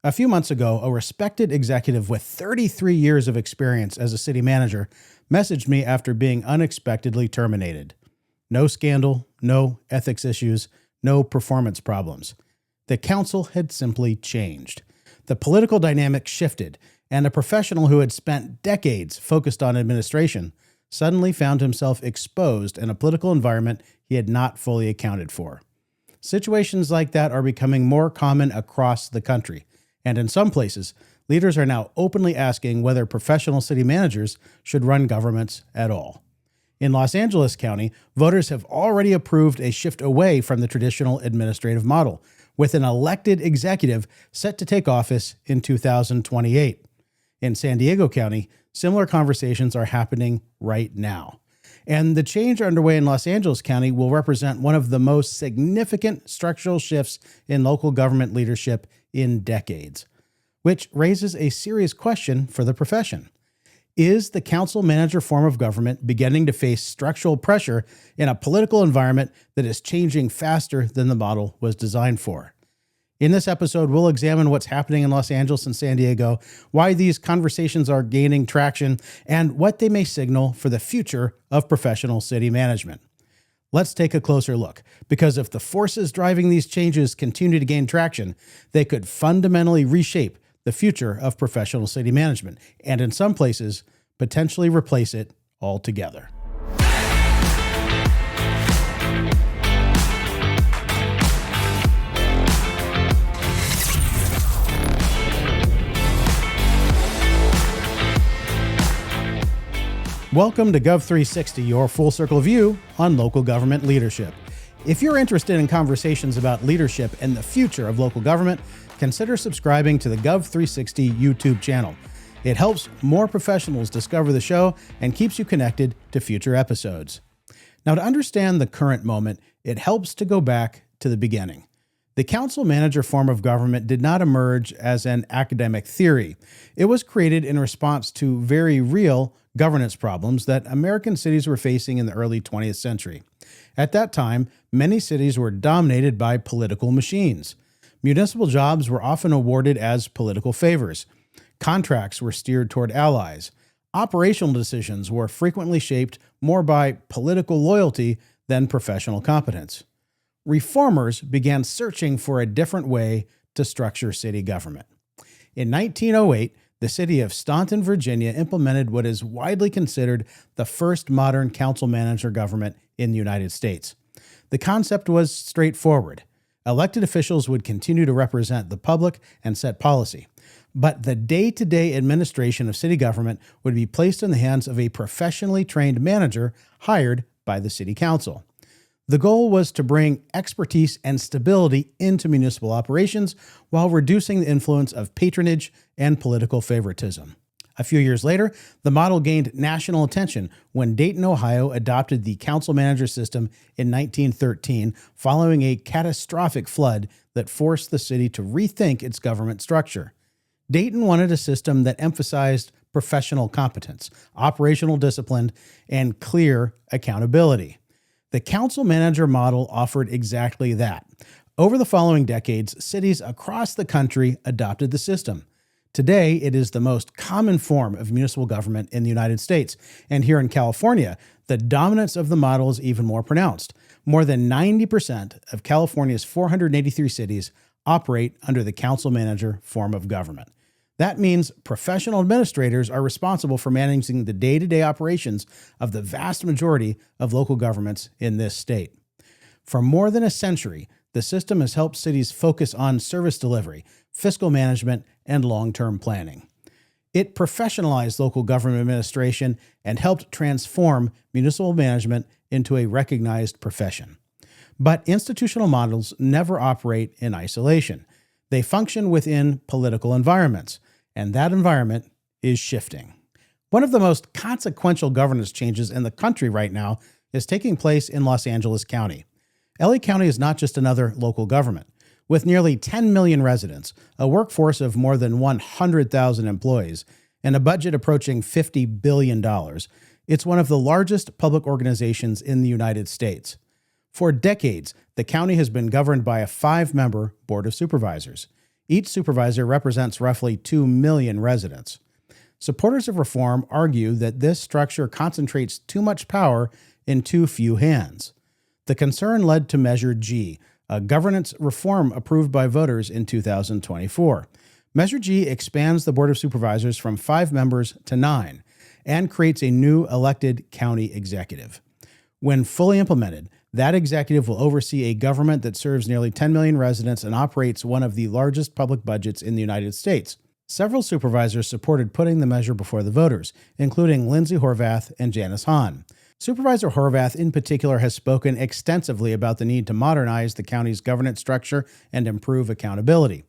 A few months ago, a respected executive with 33 years of experience as a city manager messaged me after being unexpectedly terminated. No scandal, no ethics issues, no performance problems. The council had simply changed. The political dynamic shifted, and a professional who had spent decades focused on administration suddenly found himself exposed in a political environment he had not fully accounted for. Situations like that are becoming more common across the country, and in some places, leaders are now openly asking whether professional city managers should run governments at all. In Los Angeles County, voters have already approved a shift away from the traditional administrative model, with an elected executive set to take office in 2028. In San Diego County, similar conversations are happening right now. And the change underway in Los Angeles County will represent one of the most significant structural shifts in local government leadership in decades, which raises a serious question for the profession. Is the council manager form of government beginning to face structural pressure in a political environment that is changing faster than the model was designed for? In this episode, we'll examine what's happening in Los Angeles and San Diego, why these conversations are gaining traction, and what they may signal for the future of professional city management. Let's take a closer look, because if the forces driving these changes continue to gain traction, they could fundamentally reshape the future of professional city management, and in some places, potentially replace it altogether. Welcome to Gov360, your full circle view on local government leadership. If you're interested in conversations about leadership and the future of local government, consider subscribing to the Gov360 YouTube channel. It helps more professionals discover the show and keeps you connected to future episodes. Now, to understand the current moment, it helps to go back to the beginning. The council manager form of government did not emerge as an academic theory. It was created in response to very real governance problems that American cities were facing in the early 20th century. At that time, many cities were dominated by political machines. Municipal jobs were often awarded as political favors. Contracts were steered toward allies. Operational decisions were frequently shaped more by political loyalty than professional competence. Reformers began searching for a different way to structure city government. In 1908, the city of Staunton, Virginia, implemented what is widely considered the first modern council manager government in the United States. The concept was straightforward. Elected officials would continue to represent the public and set policy, but the day-to-day administration of city government would be placed in the hands of a professionally trained manager hired by the city council. The goal was to bring expertise and stability into municipal operations while reducing the influence of patronage and political favoritism. A few years later, the model gained national attention when Dayton, Ohio adopted the council manager system in 1913 following a catastrophic flood that forced the city to rethink its government structure. Dayton wanted a system that emphasized professional competence, operational discipline, and clear accountability. The council manager model offered exactly that. Over the following decades, cities across the country adopted the system. Today, it is the most common form of municipal government in the United States. And here in California, the dominance of the model is even more pronounced. More than 90% of California's 483 cities operate under the council manager form of government. That means professional administrators are responsible for managing the day-to-day operations of the vast majority of local governments in this state. For more than a century, the system has helped cities focus on service delivery, fiscal management, and long-term planning. It professionalized local government administration and helped transform municipal management into a recognized profession. But institutional models never operate in isolation. They function within political environments, and that environment is shifting. One of the most consequential governance changes in the country right now is taking place in Los Angeles County. LA County is not just another local government. With nearly 10 million residents, a workforce of more than 100,000 employees, and a budget approaching $50 billion, it's one of the largest public organizations in the United States. For decades, the county has been governed by a 5-member board of supervisors. Each supervisor represents roughly 2 million residents. Supporters of reform argue that this structure concentrates too much power in too few hands. The concern led to Measure G, a governance reform approved by voters in 2024. Measure G expands the Board of Supervisors from 5 members to 9 and creates a new elected county executive. When fully implemented, that executive will oversee a government that serves nearly 10 million residents and operates one of the largest public budgets in the United States. Several supervisors supported putting the measure before the voters, including Lindsay Horvath and Janice Hahn. Supervisor Horvath in particular has spoken extensively about the need to modernize the county's governance structure and improve accountability.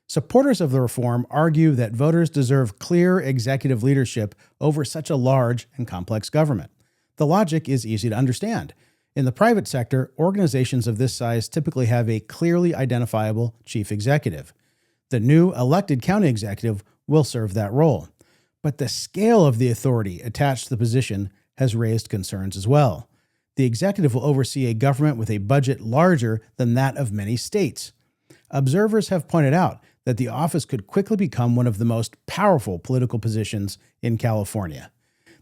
Supporters of the reform argue that voters deserve clear executive leadership over such a large and complex government. The logic is easy to understand. In the private sector, organizations of this size typically have a clearly identifiable chief executive. The new elected county executive will serve that role. But the scale of the authority attached to the position has raised concerns as well. The executive will oversee a government with a budget larger than that of many states. Observers have pointed out that the office could quickly become one of the most powerful political positions in California.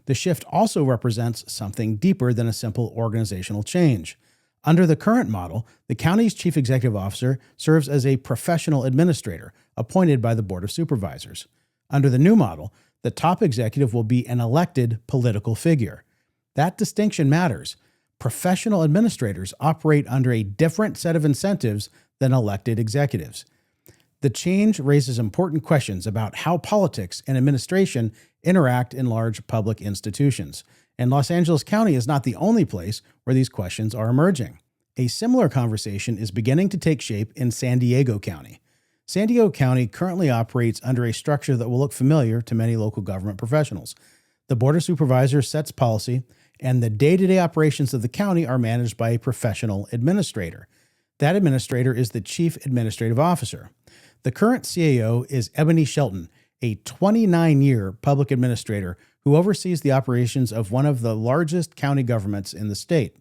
The shift also represents something deeper than a simple organizational change. Under the current model, the county's chief executive officer serves as a professional administrator appointed by the Board of Supervisors. Under the new model, the top executive will be an elected political figure. That distinction matters. Professional administrators operate under a different set of incentives than elected executives. The change raises important questions about how politics and administration interact in large public institutions, and Los Angeles County is not the only place where these questions are emerging. A similar conversation is beginning to take shape in San Diego County. San Diego County currently operates under a structure that will look familiar to many local government professionals. The Board of Supervisors sets policy, and the day-to-day operations of the county are managed by a professional administrator. That administrator is the Chief Administrative Officer. The current CAO is Ebony Shelton, a 29-year public administrator who oversees the operations of one of the largest county governments in the state.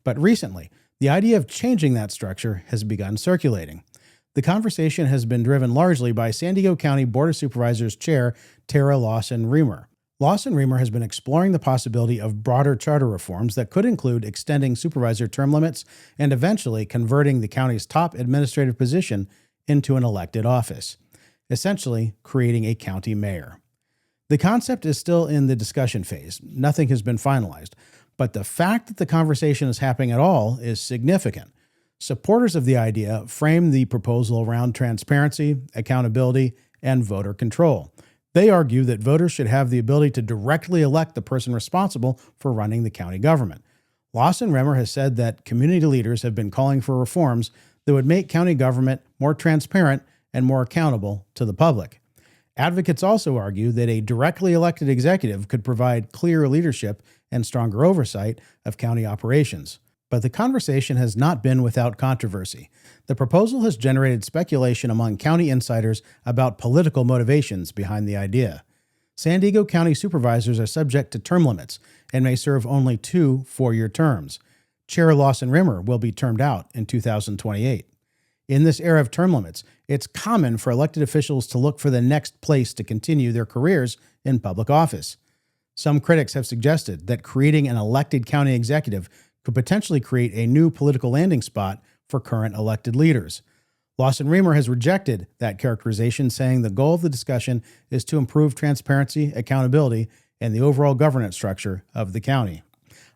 But recently, the idea of changing that structure has begun circulating. The conversation has been driven largely by San Diego County Board of Supervisors Chair Tara Lawson-Remer. Lawson-Remer has been exploring the possibility of broader charter reforms that could include extending supervisor term limits and eventually converting the county's top administrative position into an elected office, essentially creating a county mayor. The concept is still in the discussion phase. Nothing has been finalized, but the fact that the conversation is happening at all is significant. Supporters of the idea frame the proposal around transparency, accountability, and voter control. They argue that voters should have the ability to directly elect the person responsible for running the county government. Lawson-Remer has said that community leaders have been calling for reforms that would make county government more transparent and more accountable to the public. Advocates also argue that a directly elected executive could provide clearer leadership and stronger oversight of county operations. But the conversation has not been without controversy. The proposal has generated speculation among county insiders about political motivations behind the idea. San Diego County supervisors are subject to term limits and may serve only 2 four-year terms. Chair Lawson-Remer will be termed out in 2028. In this era of term limits, it's common for elected officials to look for the next place to continue their careers in public office. Some critics have suggested that creating an elected county executive could potentially create a new political landing spot for current elected leaders. Lawson-Remer has rejected that characterization, saying the goal of the discussion is to improve transparency, accountability, and the overall governance structure of the county.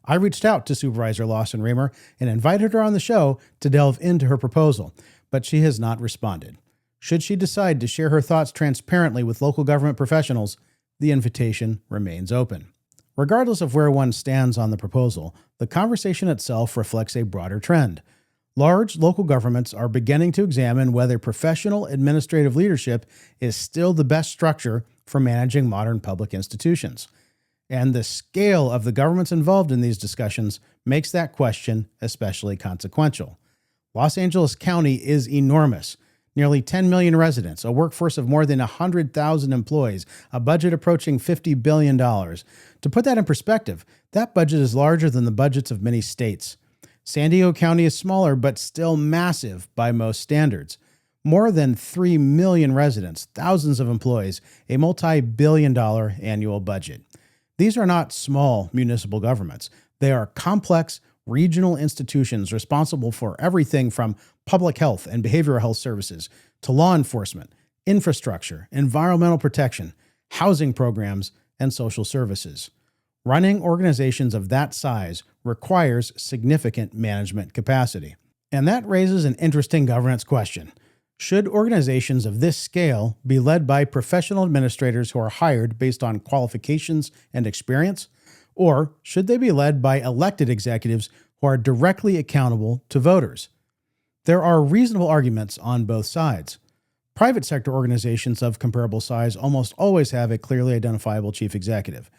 I reached out to Supervisor Lawson-Remer and invited her on the show to delve into her proposal, but she has not responded. Should she decide to share her thoughts transparently with local government professionals, the invitation remains open. Regardless of where one stands on the proposal, the conversation itself reflects a broader trend. Large local governments are beginning to examine whether professional administrative leadership is still the best structure for managing modern public institutions. And the scale of the governments involved in these discussions makes that question especially consequential. Los Angeles County is enormous. Nearly 10 million residents, a workforce of more than 100,000 employees, a budget approaching $50 billion. To put that in perspective, that budget is larger than the budgets of many states. San Diego County is smaller, but still massive by most standards. More than 3 million residents, thousands of employees, a multi-billion-dollar annual budget. These are not small municipal governments. They are complex regional institutions responsible for everything from public health and behavioral health services to law enforcement, infrastructure, environmental protection, housing programs, and social services. Running organizations of that size requires significant management capacity. And that raises an interesting governance question. Should organizations of this scale be led by professional administrators who are hired based on qualifications and experience? Or should they be led by elected executives who are directly accountable to voters? There are reasonable arguments on both sides. Private sector organizations of comparable size almost always have a clearly identifiable chief executive.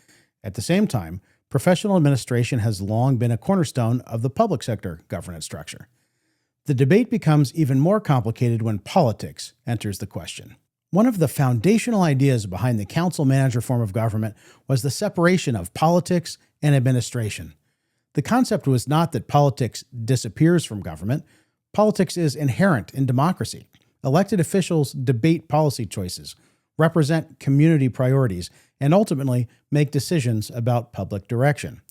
At the same time, professional administration has long been a cornerstone of the public sector governance structure. The debate becomes even more complicated when politics enters the question. One of the foundational ideas behind the council-manager form of government was the separation of politics and administration. The concept was not that politics disappears from government. Politics is inherent in democracy. Elected officials debate policy choices, represent community priorities, and ultimately make decisions about public direction.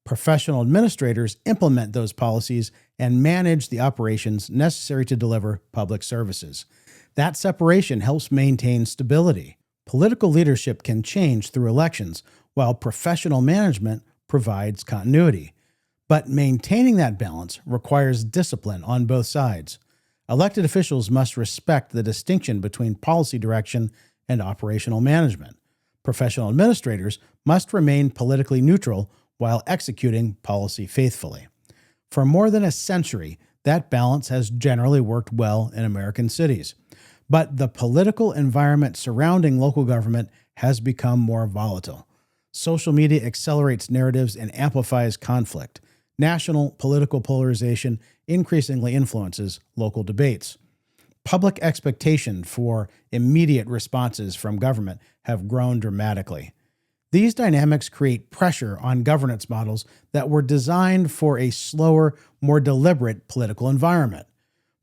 Professional administrators implement those policies and manage the operations necessary to deliver public services. That separation helps maintain stability. Political leadership can change through elections, while professional management provides continuity. But maintaining that balance requires discipline on both sides. Elected officials must respect the distinction between policy direction and operational management. Professional administrators must remain politically neutral while executing policy faithfully. For more than a century, that balance has generally worked well in American cities. But the political environment surrounding local government has become more volatile. Social media accelerates narratives and amplifies conflict. National political polarization increasingly influences local debates. Public expectation for immediate responses from government have grown dramatically. These dynamics create pressure on governance models that were designed for a slower, more deliberate political environment.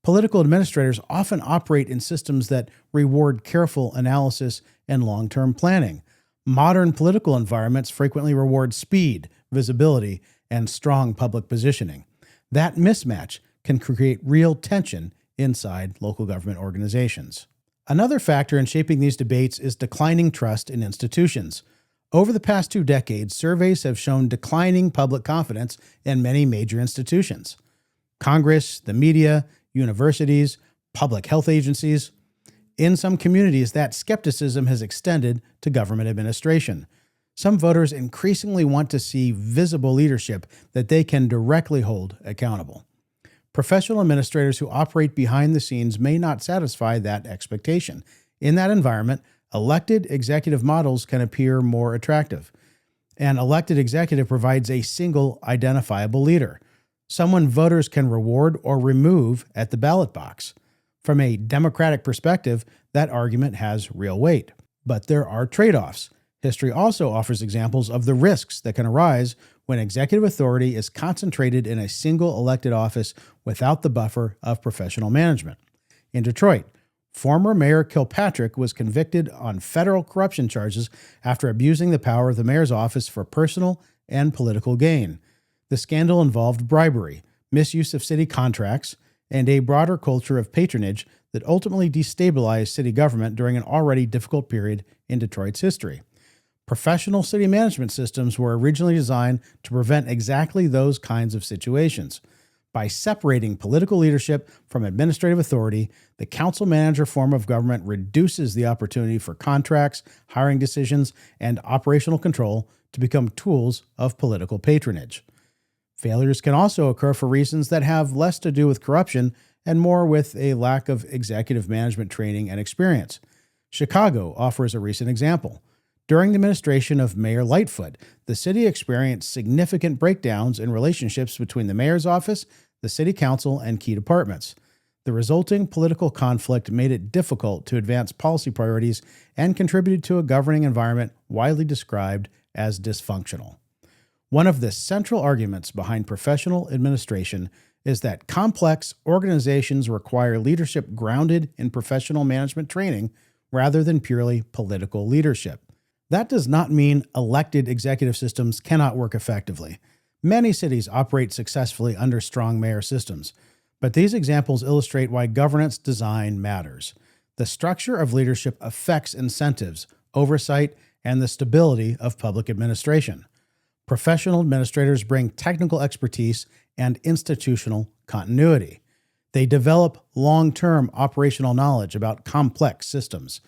Political administrators often operate in systems that reward careful analysis and long-term planning. Modern political environments frequently reward speed, visibility, and strong public positioning. That mismatch can create real tension inside local government organizations. Another factor in shaping these debates is declining trust in institutions. Over the past 2 decades, surveys have shown declining public confidence in many major institutions. Congress, the media, universities, public health agencies. In some communities, that skepticism has extended to government administration. Some voters increasingly want to see visible leadership that they can directly hold accountable. Professional administrators who operate behind the scenes may not satisfy that expectation. In that environment, elected executive models can appear more attractive. An elected executive provides a single identifiable leader, someone voters can reward or remove at the ballot box. From a democratic perspective, that argument has real weight. But there are trade-offs. History also offers examples of the risks that can arise when executive authority is concentrated in a single elected office without the buffer of professional management. In Detroit, former Mayor Kilpatrick was convicted on federal corruption charges after abusing the power of the mayor's office for personal and political gain. The scandal involved bribery, misuse of city contracts, and a broader culture of patronage that ultimately destabilized city government during an already difficult period in Detroit's history. Professional city management systems were originally designed to prevent exactly those kinds of situations. By separating political leadership from administrative authority, the council-manager form of government reduces the opportunity for contracts, hiring decisions, and operational control to become tools of political patronage. Failures can also occur for reasons that have less to do with corruption and more with a lack of executive management training and experience. Chicago offers a recent example. During the administration of Mayor Lightfoot, the city experienced significant breakdowns in relationships between the mayor's office, the city council, and key departments. The resulting political conflict made it difficult to advance policy priorities and contributed to a governing environment widely described as dysfunctional. One of the central arguments behind professional administration is that complex organizations require leadership grounded in professional management training rather than purely political leadership. That does not mean elected executive systems cannot work effectively. Many cities operate successfully under strong mayor systems, but these examples illustrate why governance design matters. The structure of leadership affects incentives, oversight, and the stability of public administration. Professional administrators bring technical expertise and institutional continuity. They develop long-term operational knowledge about complex systems.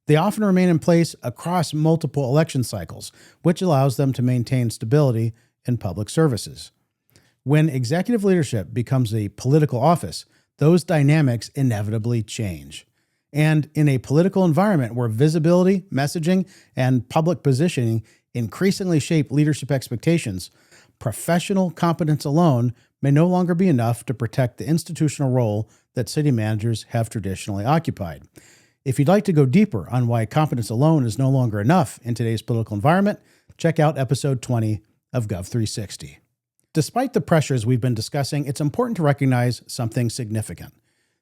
They often remain in place across multiple election cycles, which allows them to maintain stability in public services. When executive leadership becomes a political office, those dynamics inevitably change. And in a political environment where visibility, messaging, and public positioning increasingly shape leadership expectations, professional competence alone may no longer be enough to protect the institutional role that city managers have traditionally occupied. If you'd like to go deeper on why competence alone is no longer enough in today's political environment, check out episode 20 of Gov360. Despite the pressures we've been discussing, it's important to recognize something significant.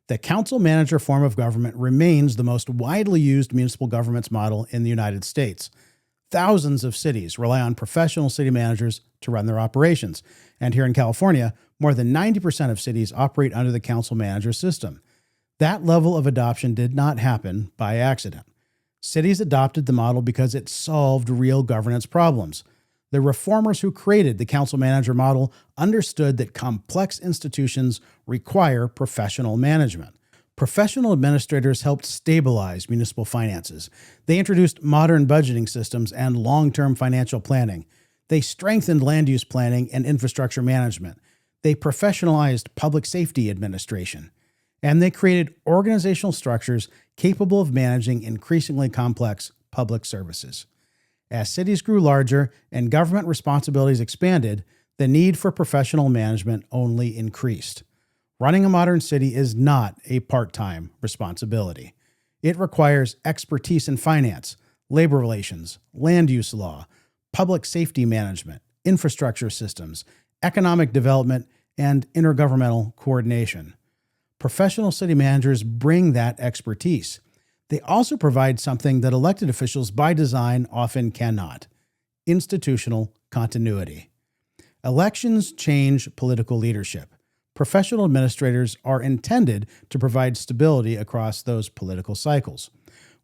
The council-manager form of government remains the most widely used municipal governance model in the United States. Thousands of cities rely on professional city managers to run their operations, and here in California, more than 90% of cities operate under the council-manager system. That level of adoption did not happen by accident. Cities adopted the model because it solved real governance problems. The reformers who created the council-manager model understood that complex institutions require professional management. Professional administrators helped stabilize municipal finances. They introduced modern budgeting systems and long-term financial planning. They strengthened land use planning and infrastructure management. They professionalized public safety administration. And they created organizational structures capable of managing increasingly complex public services. As cities grew larger and government responsibilities expanded, the need for professional management only increased. Running a modern city is not a part-time responsibility. It requires expertise in finance, labor relations, land use law, public safety management, infrastructure systems, economic development, and intergovernmental coordination. Professional city managers bring that expertise. They also provide something that elected officials by design often cannot: institutional continuity. Elections change political leadership. Professional administrators are intended to provide stability across those political cycles.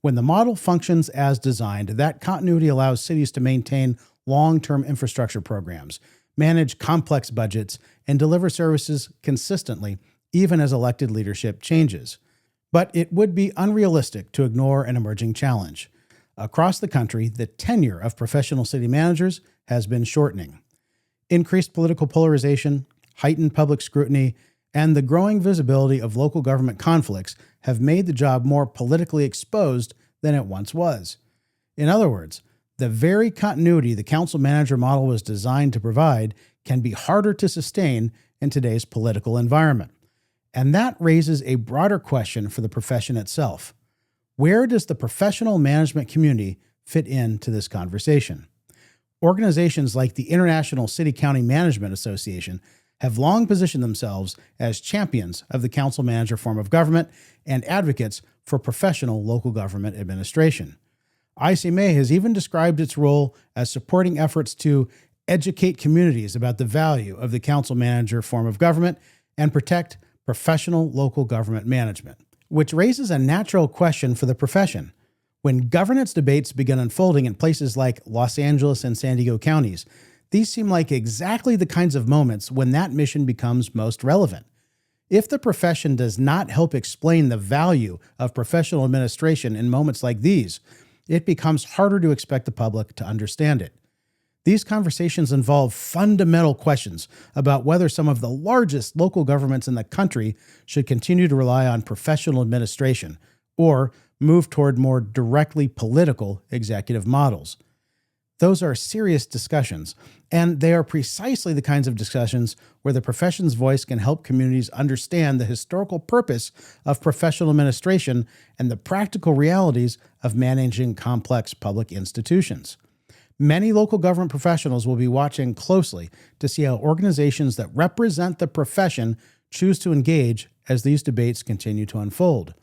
When the model functions as designed, that continuity allows cities to maintain long-term infrastructure programs, manage complex budgets, and deliver services consistently, even as elected leadership changes. But it would be unrealistic to ignore an emerging challenge. Across the country, the tenure of professional city managers has been shortening. Increased political polarization, heightened public scrutiny, and the growing visibility of local government conflicts have made the job more politically exposed than it once was. In other words, the very continuity the council-manager model was designed to provide can be harder to sustain in today's political environment. And that raises a broader question for the profession itself. Where does the professional management community fit into this conversation? Organizations like the International City-County Management Association have long positioned themselves as champions of the council-manager form of government and advocates for professional local government administration. ICMA has even described its role as supporting efforts to educate communities about the value of the council-manager form of government and protect professional local government management, which raises a natural question for the profession. When governance debates begin unfolding in places like Los Angeles and San Diego counties, these seem like exactly the kinds of moments when that mission becomes most relevant. If the profession does not help explain the value of professional administration in moments like these, it becomes harder to expect the public to understand it. These conversations involve fundamental questions about whether some of the largest local governments in the country should continue to rely on professional administration or move toward more directly political executive models. Those are serious discussions, and they are precisely the kinds of discussions where the profession's voice can help communities understand the historical purpose of professional administration and the practical realities of managing complex public institutions. Many local government professionals will be watching closely to see how organizations that represent the profession choose to engage as these debates continue to unfold.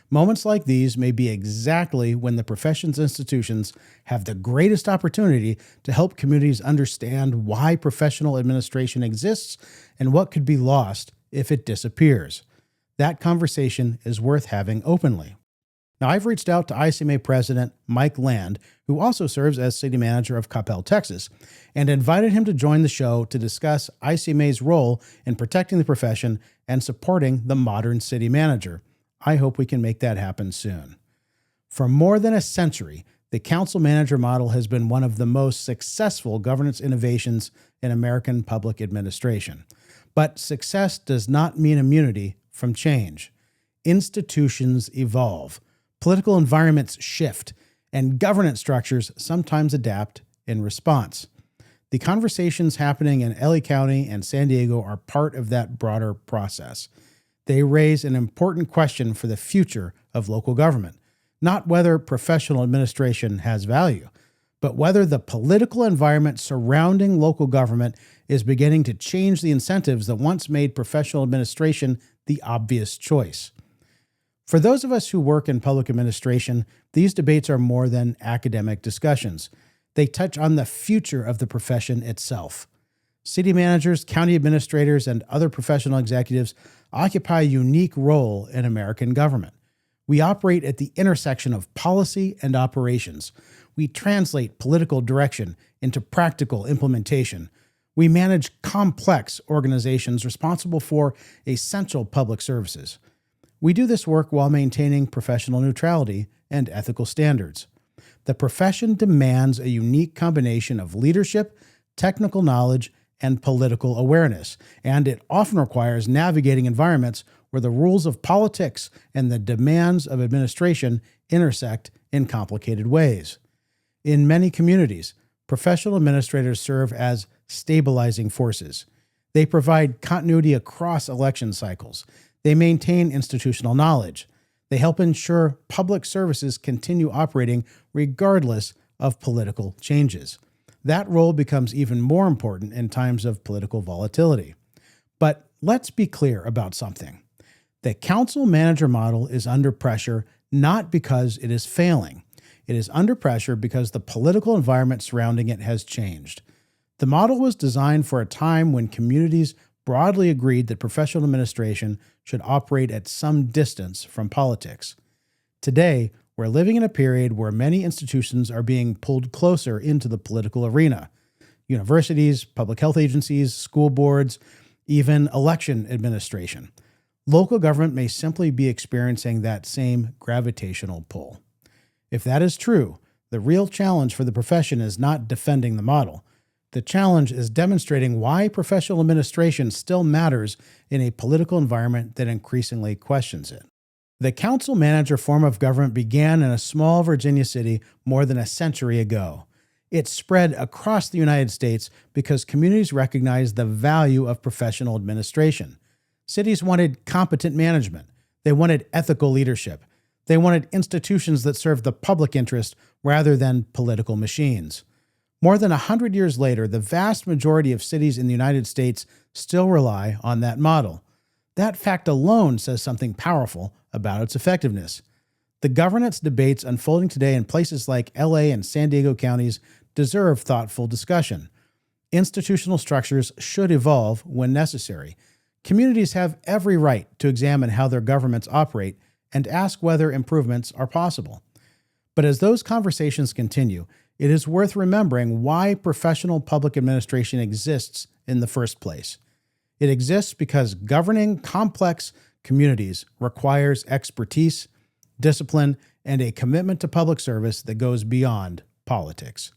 Moments like these may be exactly when the profession's institutions have the greatest opportunity to help communities understand why professional administration exists and what could be lost if it disappears. That conversation is worth having openly. Now, I've reached out to ICMA President Mike Land, who also serves as city manager of Coppell, Texas, and invited him to join the show to discuss ICMA's role in protecting the profession and supporting the modern city manager. I hope we can make that happen soon. For more than a century, the council manager model has been one of the most successful governance innovations in American public administration. But success does not mean immunity from change. Institutions evolve. Political environments shift, and governance structures sometimes adapt in response. The conversations happening in LA County and San Diego are part of that broader process. They raise an important question for the future of local government, not whether professional administration has value, but whether the political environment surrounding local government is beginning to change the incentives that once made professional administration the obvious choice. For those of us who work in public administration, these debates are more than academic discussions. They touch on the future of the profession itself. City managers, county administrators, and other professional executives occupy a unique role in American government. We operate at the intersection of policy and operations. We translate political direction into practical implementation. We manage complex organizations responsible for essential public services. We do this work while maintaining professional neutrality and ethical standards. The profession demands a unique combination of leadership, technical knowledge, and political awareness, and it often requires navigating environments where the rules of politics and the demands of administration intersect in complicated ways. In many communities, professional administrators serve as stabilizing forces. They provide continuity across election cycles. They maintain institutional knowledge. They help ensure public services continue operating regardless of political changes. That role becomes even more important in times of political volatility. But let's be clear about something. The council manager model is under pressure not because it is failing. It is under pressure because the political environment surrounding it has changed. The model was designed for a time when communities broadly agreed that professional administration should operate at some distance from politics. Today, we're living in a period where many institutions are being pulled closer into the political arena. Universities, public health agencies, school boards, even election administration. Local government may simply be experiencing that same gravitational pull. If that is true, the real challenge for the profession is not defending the model. The challenge is demonstrating why professional administration still matters in a political environment that increasingly questions it. The council manager form of government began in a small Virginia city more than a century ago. It spread across the United States because communities recognized the value of professional administration. Cities wanted competent management. They wanted ethical leadership. They wanted institutions that served the public interest rather than political machines. More than 100 years later, the vast majority of cities in the United States still rely on that model. That fact alone says something powerful about its effectiveness. The governance debates unfolding today in places like LA and San Diego counties deserve thoughtful discussion. Institutional structures should evolve when necessary. Communities have every right to examine how their governments operate and ask whether improvements are possible. But as those conversations continue, it is worth remembering why professional public administration exists in the first place. It exists because governing complex communities requires expertise, discipline, and a commitment to public service that goes beyond politics.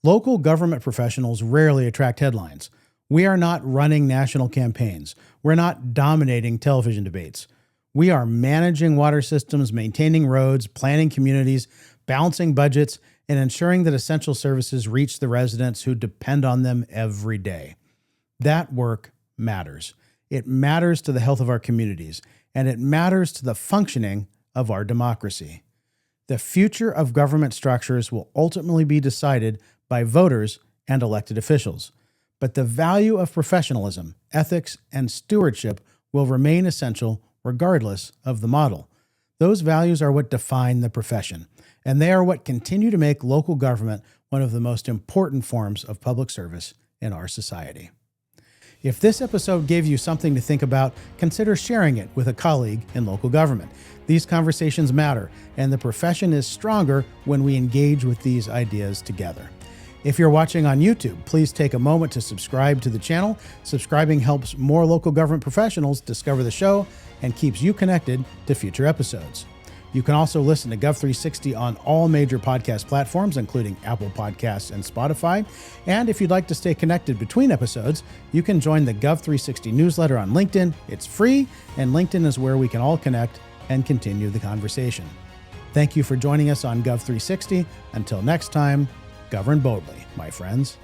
Local government professionals rarely attract headlines. We are not running national campaigns. We're not dominating television debates. We are managing water systems, maintaining roads, planning communities, balancing budgets, and ensuring that essential services reach the residents who depend on them every day. That work matters. It matters to the health of our communities, and it matters to the functioning of our democracy. The future of government structures will ultimately be decided by voters and elected officials, but the value of professionalism, ethics, and stewardship will remain essential regardless of the model. Those values are what define the profession, and they are what continue to make local government one of the most important forms of public service in our society. If this episode gave you something to think about, consider sharing it with a colleague in local government. These conversations matter, and the profession is stronger when we engage with these ideas together. If you're watching on YouTube, please take a moment to subscribe to the channel. Subscribing helps more local government professionals discover the show and keeps you connected to future episodes. You can also listen to Gov360 on all major podcast platforms, including Apple Podcasts and Spotify. And if you'd like to stay connected between episodes, you can join the Gov360 newsletter on LinkedIn. It's free, and LinkedIn is where we can all connect and continue the conversation. Thank you for joining us on Gov360. Until next time, govern boldly, my friends.